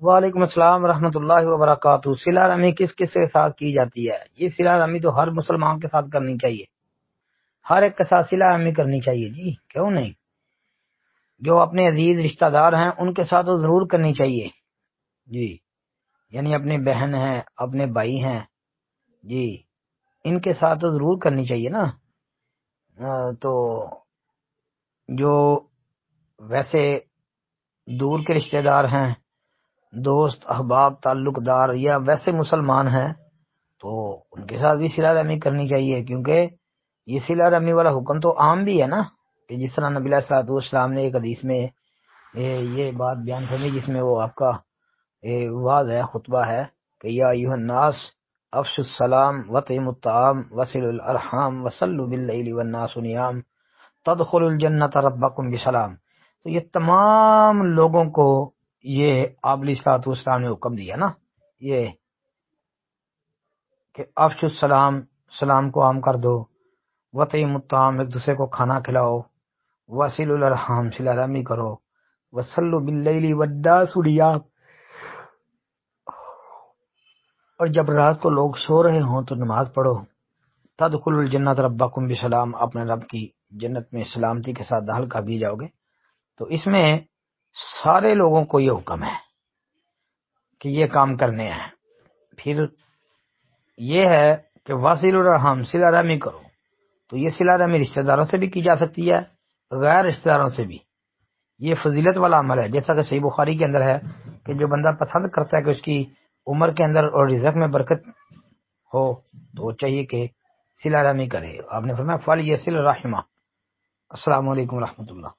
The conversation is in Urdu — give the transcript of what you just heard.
وعلیکم السلام ورحمۃ اللہ وبرکاتہ۔ صلہ رحمی کس کس کے ساتھ کی جاتی ہے؟ یہ صلہ رحمی تو ہر مسلمان کے ساتھ کرنی چاہیے، ہر ایک کے ساتھ صلہ رحمی کرنی چاہیے جی، کیوں نہیں؟ جو اپنے عزیز رشتہ دار ہیں ان کے ساتھ تو ضرور کرنی چاہیے جی، یعنی اپنے بہن ہیں، اپنے بھائی ہیں جی، ان کے ساتھ تو ضرور کرنی چاہیے نا۔ تو جو ویسے دور کے رشتہ دار ہیں، دوست احباب تعلق دار یا ویسے مسلمان ہیں، تو ان کے ساتھ بھی صلہ رحمی کرنی چاہیے، کیونکہ یہ صلہ رحمی والا حکم تو عام بھی ہے نا، کہ جس طرح نبی علیہ الصلوۃ والسلام نے ایک حدیث میں یہ بات بیان فرمائی، جس میں وہ آپ کا وعظ ہے، خطبہ ہے کہ یا ایھا الناس افشوا السلام واطعموا الطعام وصلوا الارحام وصلوا باللیل والناس نیام تدخلوا الجنۃ ربکم بسلام۔ تو یہ تمام لوگوں کو یہ آپ علیہ الصلوۃ والسلام نے حکم دیا نا، یہ کہ افشوا السلام، سلام کو عام کر دو، وطعموا الطعام، ایک دوسرے کو کھانا کھلاؤ، وصلوا الارحام، صلہ رحمی کرو، وصلوا باللیل والناس نیام، اور جب رات کو لوگ سو رہے ہوں تو نماز پڑھو، تدخلوا الجنۃ ربکم بسلام، اپنے رب کی جنت میں سلامتی کے ساتھ داخل کر دیے جاؤ گے۔ تو اس میں سارے لوگوں کو یہ حکم ہے کہ یہ کام کرنے ہیں۔ پھر یہ ہے کہ واصلوا الارحام، صلہ رحمی کرو، تو یہ صلہ رحمی رشتہ داروں سے بھی کی جا سکتی ہے، غیر رشتہ داروں سے بھی۔ یہ فضیلت والا عمل ہے، جیسا کہ صحیح بخاری کے اندر ہے کہ جو بندہ پسند کرتا ہے کہ اس کی عمر کے اندر اور رزق میں برکت ہو تو وہ چاہیے کہ صلہ رحمی کرے۔ آپ نے فرمایا فلیصل رحمہ۔ السلام علیکم ورحمۃ اللہ۔